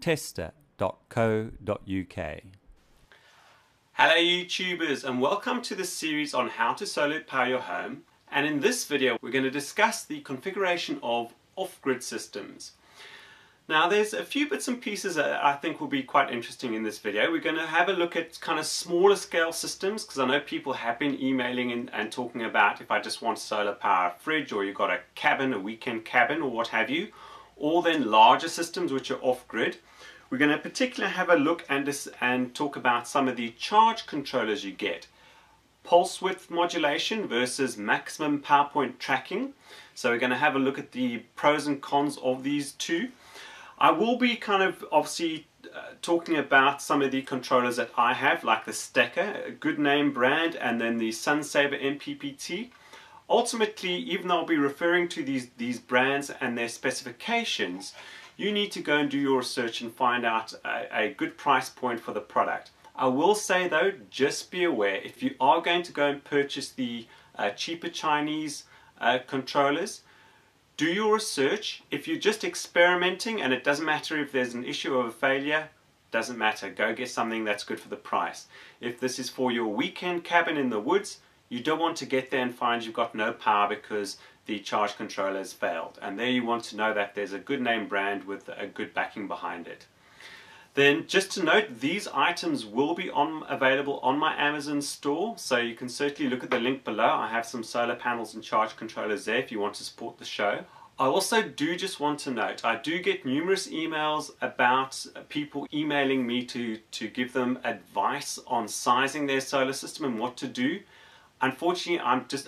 Tester.co.uk. Hello YouTubers, and welcome to this series on how to solar power your home. And in this video we're going to discuss the configuration of off-grid systems. Now there's a few bits and pieces that I think will be quite interesting in this video. We're going to have a look at kind of smaller scale systems, because I know people have been emailing and talking about if I just want solar power a fridge, or you've got a cabin, a weekend cabin or what have you, or then larger systems which are off-grid. We're going to particularly have a look and talk about some of the charge controllers you get. Pulse width modulation versus maximum power point tracking. So we're going to have a look at the pros and cons of these two. I will be kind of obviously talking about some of the controllers that I have, like the Stacker, a good name brand, and then the Sunsaver MPPT. Ultimately, even though I'll be referring to these brands and their specifications, you need to go and do your research and find out a good price point for the product. I will say though, just be aware, if you are going to go and purchase the cheaper Chinese controllers, do your research. If you're just experimenting and it doesn't matter if there's an issue or a failure, doesn't matter, go get something that's good for the price. If this is for your weekend cabin in the woods, you don't want to get there and find you've got no power because the charge controller has failed. And there you want to know that there's a good name brand with a good backing behind it. Then just to note, these items will be available on my Amazon store, so you can certainly look at the link below. I have some solar panels and charge controllers there if you want to support the show. I also do just want to note, I do get numerous emails about people emailing me to give them advice on sizing their solar system and what to do. Unfortunately,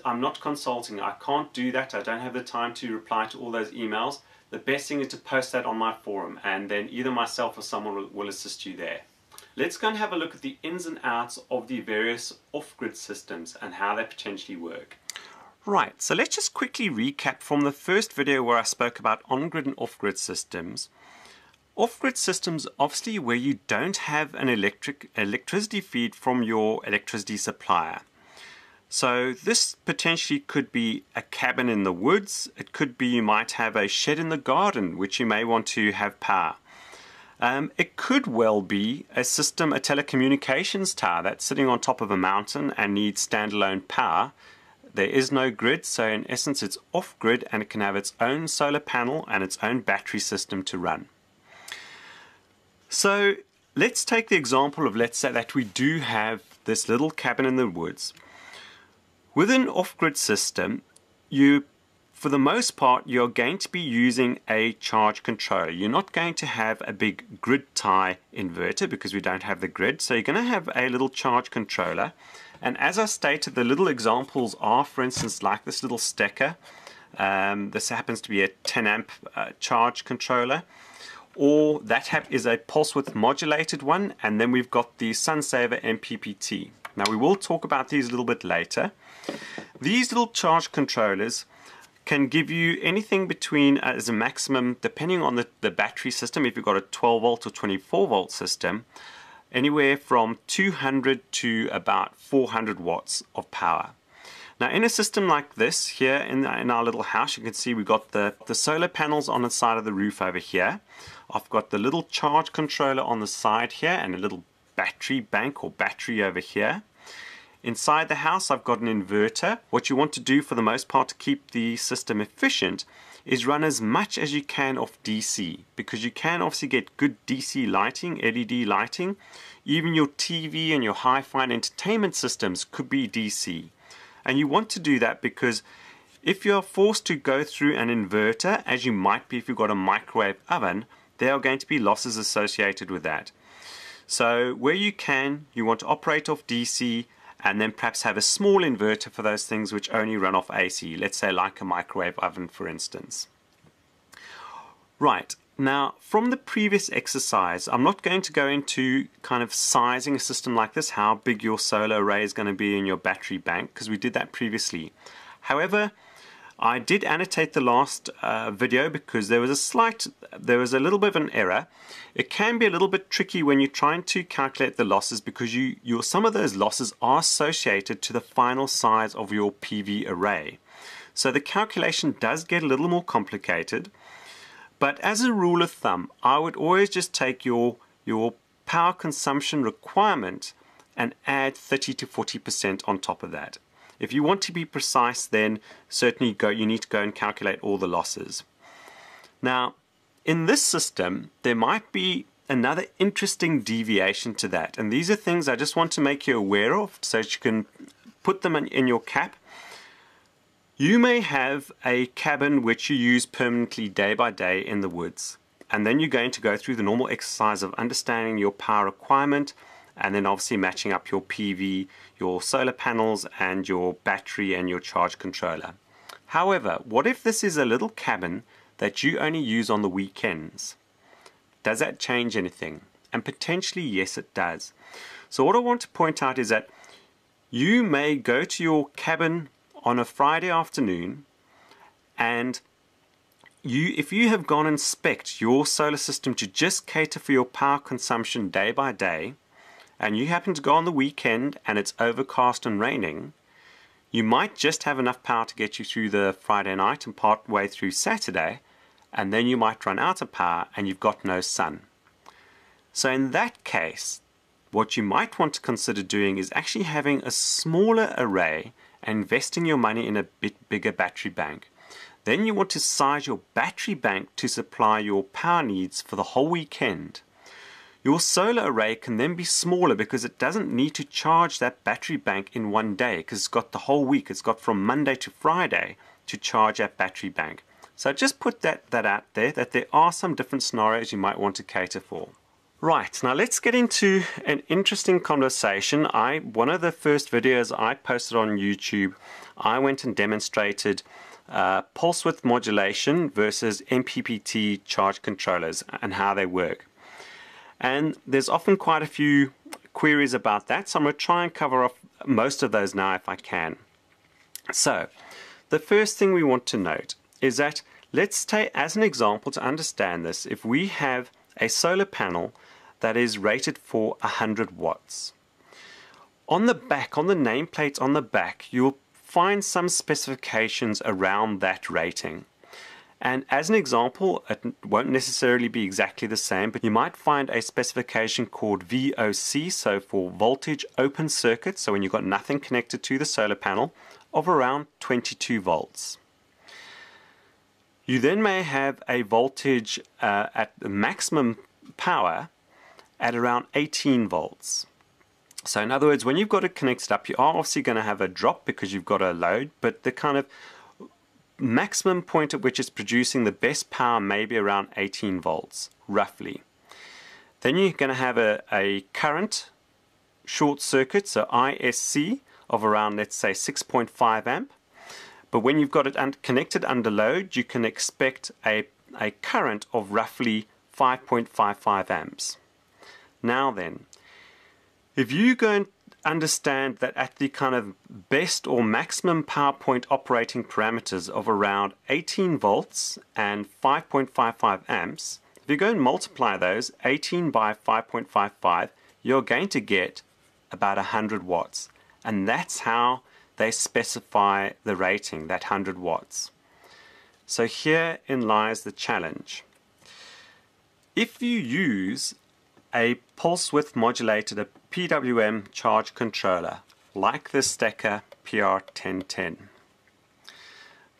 I'm not consulting. I can't do that. I don't have the time to reply to all those emails. The best thing is to post that on my forum, and then either myself or someone will assist you there. Let's go and have a look at the ins and outs of the various off-grid systems and how they potentially work. Right, so let's just quickly recap from the first video where I spoke about on-grid and off-grid systems. Off-grid systems obviously where you don't have an electricity feed from your electricity supplier. So this potentially could be a cabin in the woods. It could be you might have a shed in the garden which you may want to have power. It could well be a system, a telecommunications tower that's sitting on top of a mountain and needs standalone power. There is no grid, so in essence it's off-grid, and it can have its own solar panel and its own battery system to run. So let's take the example of, let's say that we do have this little cabin in the woods. With an off-grid system, for the most part, you're going to be using a charge controller. You're not going to have a big grid tie inverter because we don't have the grid. So you're going to have a little charge controller. And as I stated, the little examples are, for instance, like this little Stacker. This happens to be a 10 amp charge controller. Or that is a pulse width modulated one. And then we've got the Sunsaver MPPT. Now we will talk about these a little bit later. These little charge controllers can give you anything between, as a maximum, depending on the battery system, if you've got a 12 volt or 24 volt system, anywhere from 200 to about 400 watts of power. Now in a system like this here in our little house, you can see we've got the solar panels on the side of the roof over here. I've got the little charge controller on the side here and a little battery bank or battery over here. Inside the house I've got an inverter. What you want to do for the most part to keep the system efficient is run as much as you can off DC, because you can obviously get good DC lighting, LED lighting. Even your TV and your hi-fi and entertainment systems could be DC. And you want to do that because if you're forced to go through an inverter, as you might be if you've got a microwave oven, there are going to be losses associated with that. So where you can, you want to operate off DC and then perhaps have a small inverter for those things which only run off AC, let's say like a microwave oven for instance. Right, now from the previous exercise, I'm not going to go into kind of sizing a system like this, how big your solar array is going to be in your battery bank, because we did that previously. However, I did annotate the last video because there was a little bit of an error. It can be a little bit tricky when you're trying to calculate the losses because some of those losses are associated to the final size of your PV array. So the calculation does get a little more complicated. But as a rule of thumb, I would always just take your power consumption requirement and add 30 to 40% on top of that. If you want to be precise, then certainly you need to go and calculate all the losses. Now, in this system, there might be another interesting deviation to that. And these are things I just want to make you aware of so that you can put them in your cap. You may have a cabin which you use permanently day by day in the woods. And then you're going to go through the normal exercise of understanding your power requirement and then obviously matching up your PV, your solar panels and your battery and your charge controller. However, what if this is a little cabin that you only use on the weekends? Does that change anything? And potentially yes, it does. So what I want to point out is that you may go to your cabin on a Friday afternoon and if you have gone and spec'd your solar system to just cater for your power consumption day by day, and you happen to go on the weekend and it's overcast and raining, you might just have enough power to get you through the Friday night and part way through Saturday, and then you might run out of power and you've got no sun. So in that case, what you might want to consider doing is actually having a smaller array and investing your money in a bit bigger battery bank. Then you want to size your battery bank to supply your power needs for the whole weekend. Your solar array can then be smaller because it doesn't need to charge that battery bank in one day because it's got the whole week. It's got from Monday to Friday to charge that battery bank. So just put that out there, that there are some different scenarios you might want to cater for. Right, now let's get into an interesting conversation. One of the first videos I posted on YouTube, I went and demonstrated pulse width modulation versus MPPT charge controllers and how they work. And there's often quite a few queries about that, so I'm going to try and cover off most of those now if I can. So, the first thing we want to note is that, let's take as an example to understand this, if we have a solar panel that is rated for 100 watts. On the back, on the nameplate on the back, you'll find some specifications around that rating. And as an example, it won't necessarily be exactly the same, but you might find a specification called VOC, so for voltage open circuit, so when you've got nothing connected to the solar panel, of around 22 volts. You then may have a voltage at the maximum power at around 18 volts. So in other words, when you've got it connected up, you are obviously going to have a drop because you've got a load, but the kind of maximum point at which it's producing the best power may be around 18 volts, roughly. Then you're going to have a current short circuit, so ISC, of around, let's say, 6.5 amp. But when you've got it connected under load, you can expect a current of roughly 5.55 amps. Now then, if you go and understand that at the kind of best or maximum power point operating parameters of around 18 volts and 5.55 amps, if you go and multiply those, 18 by 5.55, you're going to get about 100 watts. And that's how they specify the rating, that 100 watts. So herein lies the challenge. If you use a pulse width modulated, a PWM charge controller, like the Stacker PR1010.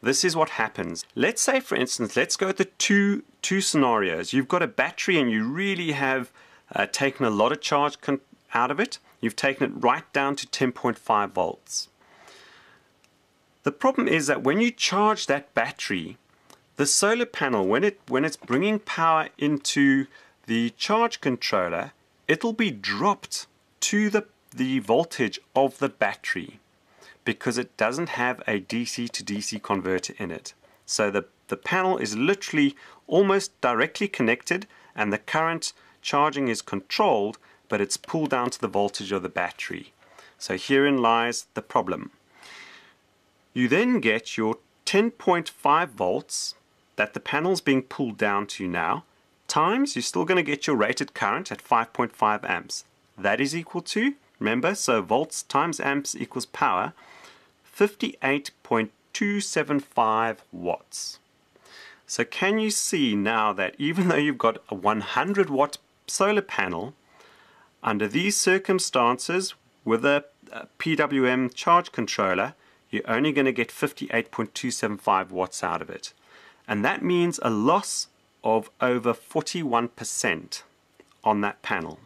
This is what happens. Let's say, for instance, let's go with the two scenarios. You've got a battery and you really have taken a lot of charge out of it. You've taken it right down to 10.5 volts. The problem is that when you charge that battery, the solar panel, when it's bringing power into the charge controller, it'll be dropped to the voltage of the battery because it doesn't have a DC to DC converter in it. So the panel is literally almost directly connected and the current charging is controlled, but it's pulled down to the voltage of the battery. So herein lies the problem. You then get your 10.5 volts that the panel's being pulled down to now, times, you're still going to get your rated current at 5.5 amps. That is equal to, remember, so volts times amps equals power, 58.275 watts. So can you see now that even though you've got a 100 watt solar panel, under these circumstances with a PWM charge controller, you're only going to get 58.275 watts out of it. And that means a loss of over 41% on that panel.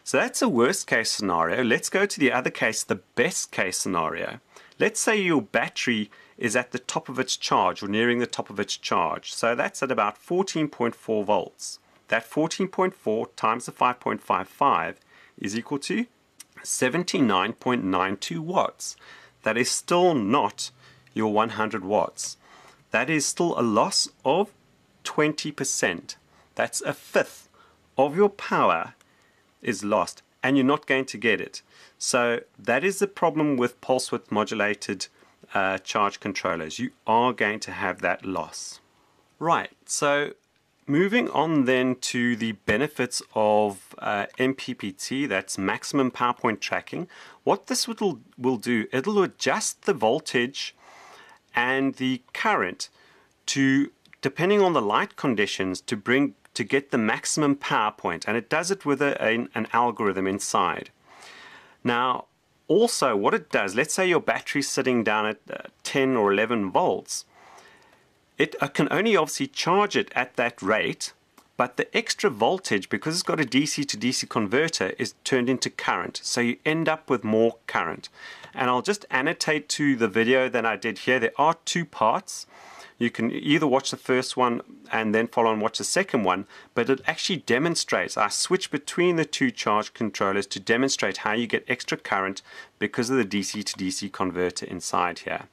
So that's a worst case scenario. Let's go to the other case, the best case scenario. Let's say your battery is at the top of its charge or nearing the top of its charge. So that's at about 14.4 volts. That 14.4 times the 5.55 is equal to 79.92 watts. That is still not your 100 watts. That is still a loss of 20%. That's a fifth of your power is lost, and you're not going to get it. So that is the problem with pulse width modulated charge controllers. You are going to have that loss. Right, so moving on then to the benefits of MPPT, that's maximum power point tracking. What this will do, it'll adjust the voltage and the current to, depending on the light conditions, to get the maximum power point, and it does it with an algorithm inside. Now, also what it does, let's say your battery's sitting down at 10 or 11 volts, it can only obviously charge it at that rate, but the extra voltage, because it's got a DC to DC converter, is turned into current, so you end up with more current. And I'll just annotate to the video that I did here, there are two parts. You can either watch the first one and then follow and watch the second one, but it actually demonstrates, I switch between the two charge controllers to demonstrate how you get extra current because of the DC to DC converter inside here.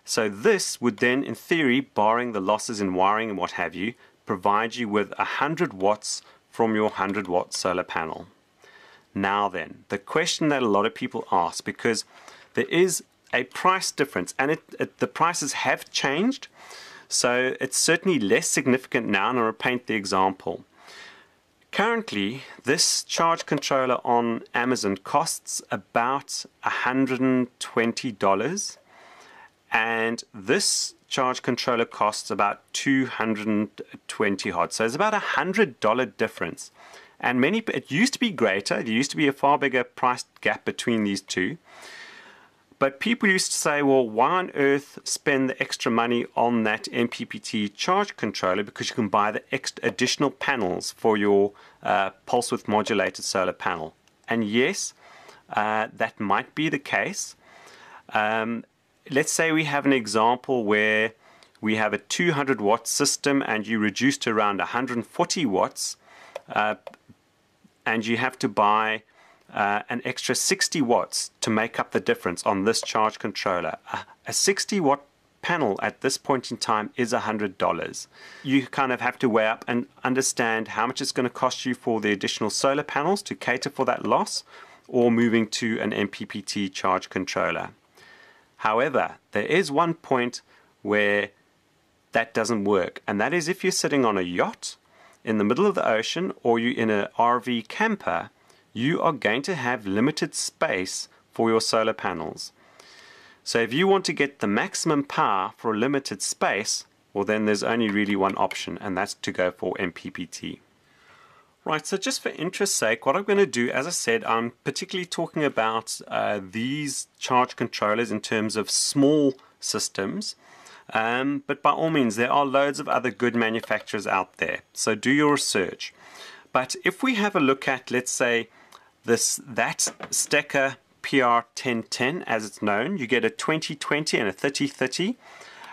So this would then, in theory, barring the losses in wiring and what have you, provide you with 100 watts from your 100 watt solar panel. Now then, the question that a lot of people ask, because there is a price difference, and the prices have changed, so it's certainly less significant now, and I'll paint the example. Currently, this charge controller on Amazon costs about $120, and this charge controller costs about $220 odd. So it's about $100 difference. And it used to be greater. There used to be a far bigger price gap between these two. But people used to say, well, why on earth spend the extra money on that MPPT charge controller, because you can buy the additional panels for your pulse width modulated solar panel. And yes, that might be the case. Let's say we have an example where we have a 200 watt system and you reduce to around 140 watts, and you have to buy an extra 60 watts to make up the difference on this charge controller. A 60 watt panel at this point in time is $100. You kind of have to weigh up and understand how much it's going to cost you for the additional solar panels to cater for that loss, or moving to an MPPT charge controller. However, there is one point where that doesn't work, and that is if you're sitting on a yacht in the middle of the ocean, or you're in an RV camper, you are going to have limited space for your solar panels. So if you want to get the maximum power for a limited space, well, then there's only really one option, and that's to go for MPPT. Right, so just for interest's sake, what I'm going to do, as I said, I'm particularly talking about these charge controllers in terms of small systems, but by all means, there are loads of other good manufacturers out there, so do your research. But if we have a look at, let's say, that Stecker PR1010, as it's known, you get a 2020 and a 3030,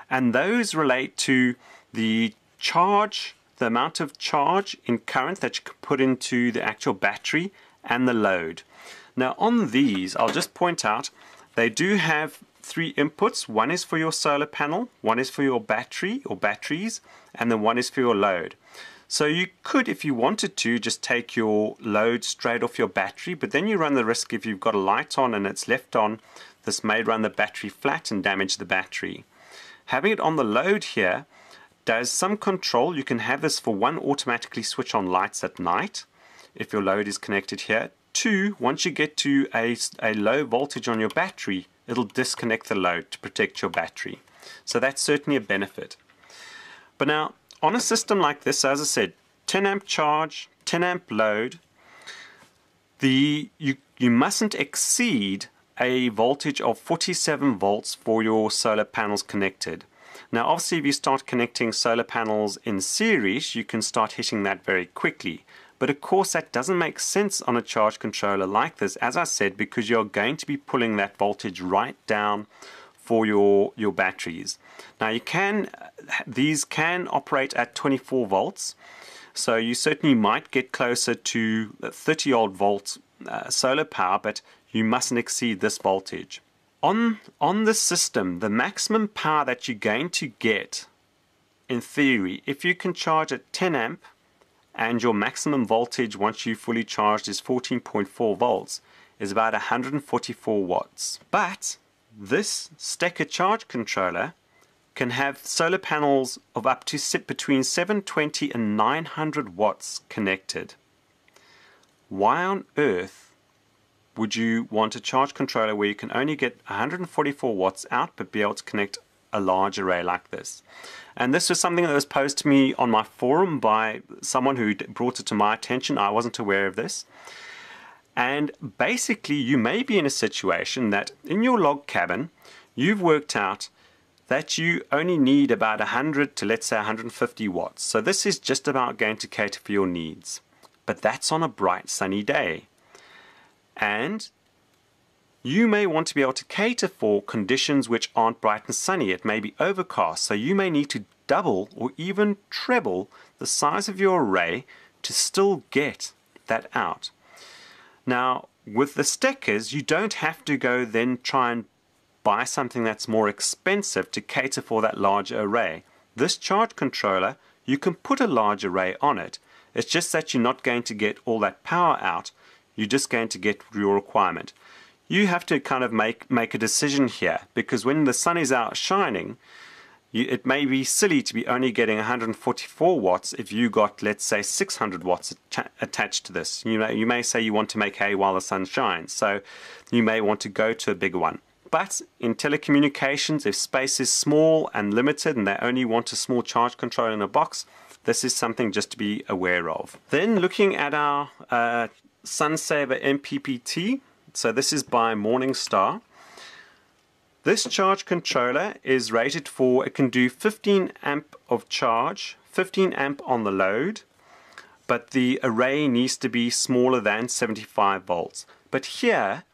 and those relate to the charge, the amount of charge in current that you can put into the actual battery and the load. Now on these, I'll just point out, they do have three inputs. One is for your solar panel, one is for your battery or batteries, and then one is for your load. So you could, if you wanted to, just take your load straight off your battery, but then you run the risk, if you've got a light on and it's left on, this may run the battery flat and damage the battery. having it on the load here does some control. You can have this for one, automatically switch on lights at night if your load is connected here. Two, once you get to a low voltage on your battery, it'll disconnect the load to protect your battery. So that's certainly a benefit. But now, on a system like this, as I said, 10 amp charge, 10 amp load, you mustn't exceed a voltage of 47 volts for your solar panels connected. Now obviously if you start connecting solar panels in series, you can start hitting that very quickly. But of course that doesn't make sense on a charge controller like this, as I said, because you're going to be pulling that voltage right down for your batteries. Now these can operate at 24 volts, so you certainly might get closer to 30-odd volt solar power, but you mustn't exceed this voltage. On this system, the maximum power that you're going to get, in theory, if you can charge at 10 amp and your maximum voltage once you fully charged is 14.4 volts, is about 144 watts. But this Stecker charge controller can have solar panels of up to between 720 and 900 watts connected. Why on earth would you want a charge controller where you can only get 144 watts out but be able to connect a large array like this? And this was something that was posed to me on my forum by someone who brought it to my attention. I wasn't aware of this. And basically you may be in a situation that in your log cabin you've worked out that you only need about 100 to, let's say, 150 watts. So this is just about going to cater for your needs. But that's on a bright sunny day. And you may want to be able to cater for conditions which aren't bright and sunny. It may be overcast, so you may need to double or even treble the size of your array to still get that out. Now, with the Steckers, you don't have to go then try and buy something that's more expensive to cater for that larger array. This charge controller, you can put a large array on it. It's just that you're not going to get all that power out. You're just going to get your requirement. You have to kind of make a decision here, because when the sun is out shining, it may be silly to be only getting 144 watts if you got, let's say, 600 watts attached to this. You may say you want to make hay while the sun shines, so you may want to go to a bigger one. But in telecommunications, if space is small and limited and they only want a small charge controller in a box, this is something just to be aware of. Then looking at our SunSaver MPPT, so this is by Morningstar. This charge controller is rated for, it can do 15 amp of charge, 15 amp on the load, but the array needs to be smaller than 75 volts. But here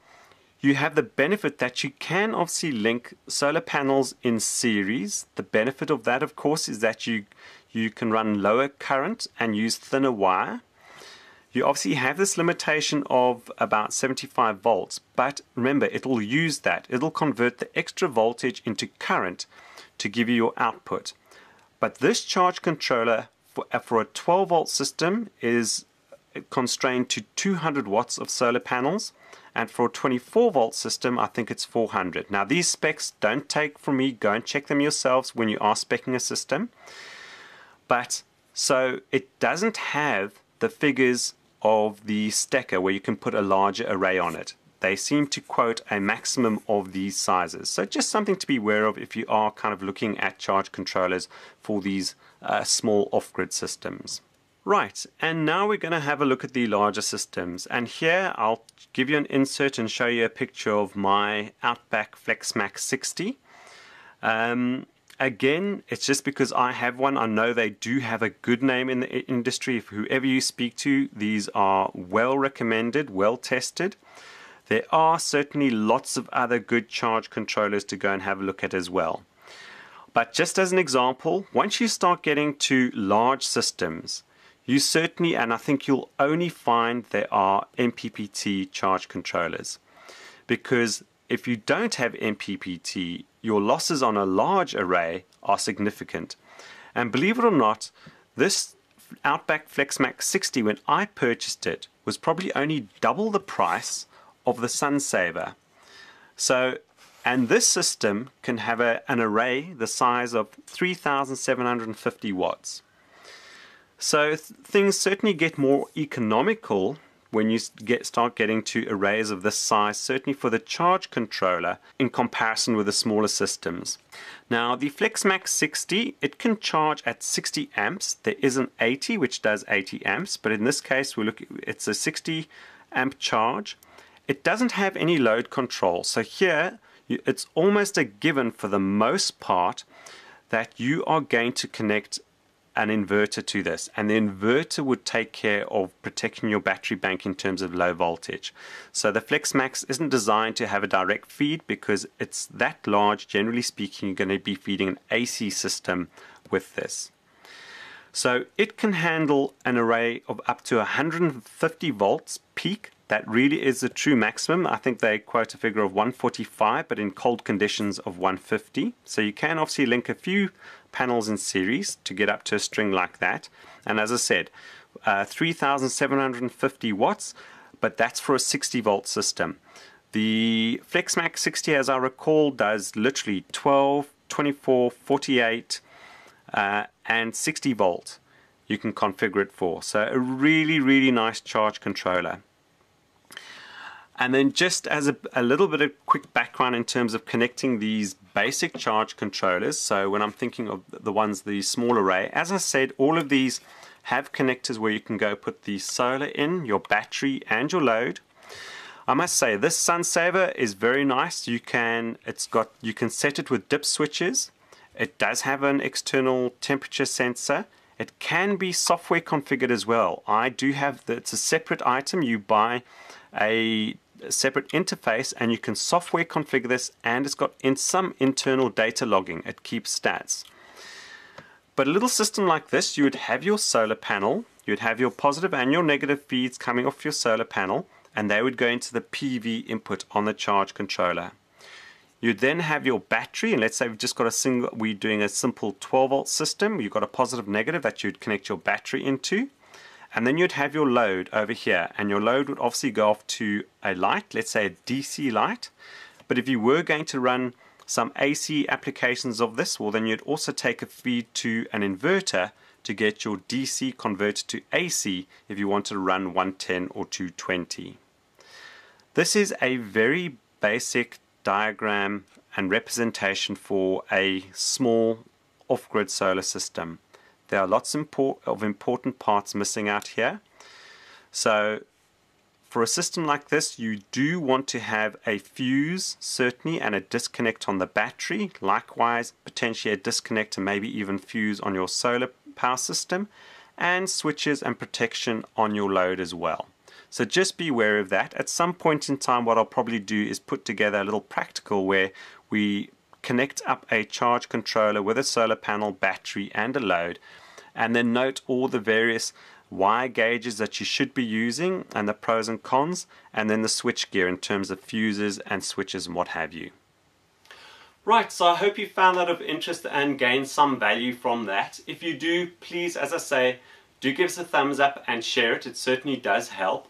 you have the benefit that you can obviously link solar panels in series. The benefit of that, of course, is that you can run lower current and use thinner wire. You obviously have this limitation of about 75 volts, but remember, it'll use that. It'll convert the extra voltage into current to give you your output. But this charge controller for a 12 volt system is constrained to 200 watts of solar panels, and for a 24 volt system I think it's 400. Now these specs don't take from me, go and check them yourselves when you are speccing a system. But so it doesn't have the figures of the Stecker where you can put a larger array on it. They seem to quote a maximum of these sizes. So just something to be aware of if you are kind of looking at charge controllers for these small off-grid systems. Right, and now we're going to have a look at the larger systems. And here I'll give you an insert and show you a picture of my Outback FlexMax 60. Again, it's just because I have one. I know they do have a good name in the industry. If whoever you speak to, these are well recommended, well tested. There are certainly lots of other good charge controllers to go and have a look at as well. But just as an example, once you start getting to large systems, you certainly, and I think you'll only find there are MPPT charge controllers. Because if you don't have MPPT, your losses on a large array are significant. And believe it or not, this Outback FlexMax 60, when I purchased it, was probably only double the price of the SunSaver. So, And this system can have an array the size of 3,750 watts. So things certainly get more economical when you start getting to arrays of this size, certainly for the charge controller in comparison with the smaller systems. Now the FlexMax 60, it can charge at 60 amps. There is an 80 which does 80 amps, but in this case it's a 60 amp charge. It doesn't have any load control, so here it's almost a given for the most part that you are going to connect an inverter to this, and the inverter would take care of protecting your battery bank in terms of low voltage. So the FlexMax isn't designed to have a direct feed because it's that large. Generally speaking, you're going to be feeding an AC system with this. So it can handle an array of up to 150 volts peak. That really is the true maximum. I think they quote a figure of 145, but in cold conditions of 150. So you can obviously link a few panels in series to get up to a string like that. And as I said, 3,750 watts, but that's for a 60 volt system. The FlexMax 60, as I recall, does literally 12, 24, 48, and 60 volt you can configure it for. So a really, really nice charge controller. And then just as a little bit of quick background in terms of connecting these basic charge controllers, so when I'm thinking of the small array, as I said, all of these have connectors where you can go put the solar in, your battery and your load. I must say this SunSaver is very nice. You can set it with dip switches. It does have an external temperature sensor. It can be software configured as well. I do have it's a separate item. You buy a separate interface and you can software configure this, and it's got some internal data logging. It keeps stats. But a little system like this, you would have your solar panel, you'd have your positive and your negative feeds coming off your solar panel, and they would go into the PV input on the charge controller. You'd then have your battery, and let's say we've just got we're doing a simple 12 volt system. You've got a positive negative that you'd connect your battery into. And then you'd have your load over here, and your load would obviously go off to a light, let's say a DC light. But if you were going to run some AC applications of this, well, then you'd also take a feed to an inverter to get your DC converted to AC if you wanted to run 110 or 220. This is a very basic diagram and representation for a small off-grid solar system. There are lots of important parts missing out here. So for a system like this, you do want to have a fuse, certainly, and a disconnect on the battery. Likewise, potentially a disconnect and maybe even fuse on your solar power system, and switches and protection on your load as well. So just be aware of that. At some point in time, what I'll probably do is put together a little practical where we connect up a charge controller with a solar panel, battery and a load, and then note all the various wire gauges that you should be using and the pros and cons, and then the switch gear in terms of fuses and switches and what have you. Right, so I hope you found that of interest and gained some value from that. If you do, please, as I say, do give us a thumbs up and share it. It certainly does help.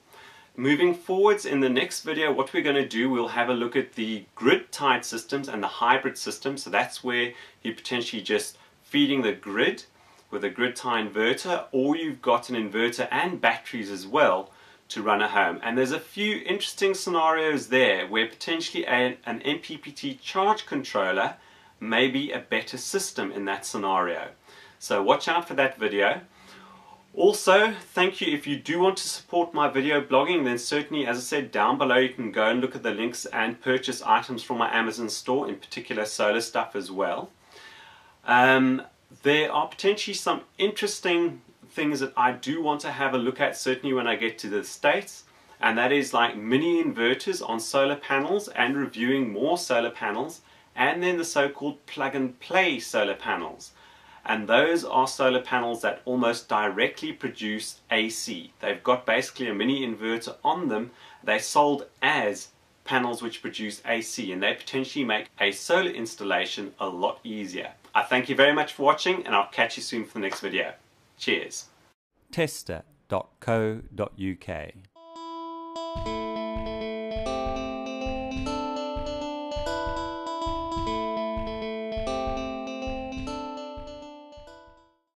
Moving forwards in the next video, what we're going to do, we'll have a look at the grid-tied systems and the hybrid systems. So that's where you're potentially just feeding the grid with a grid-tie inverter, or you've got an inverter and batteries as well to run a home. And there's a few interesting scenarios there where potentially an MPPT charge controller may be a better system in that scenario. So watch out for that video. Also, thank you. If you do want to support my video blogging, then certainly, as I said, down below you can go and look at the links and purchase items from my Amazon store, in particular solar stuff as well. There are potentially some interesting things that I do want to have a look at, certainly when I get to the States, and that is like mini inverters on solar panels and reviewing more solar panels, and then the so-called plug-and-play solar panels. And those are solar panels that almost directly produce AC. They've got basically a mini inverter on them. They're sold as panels which produce AC, and they potentially make a solar installation a lot easier. I thank you very much for watching, and I'll catch you soon for the next video. Cheers. Tester.co.uk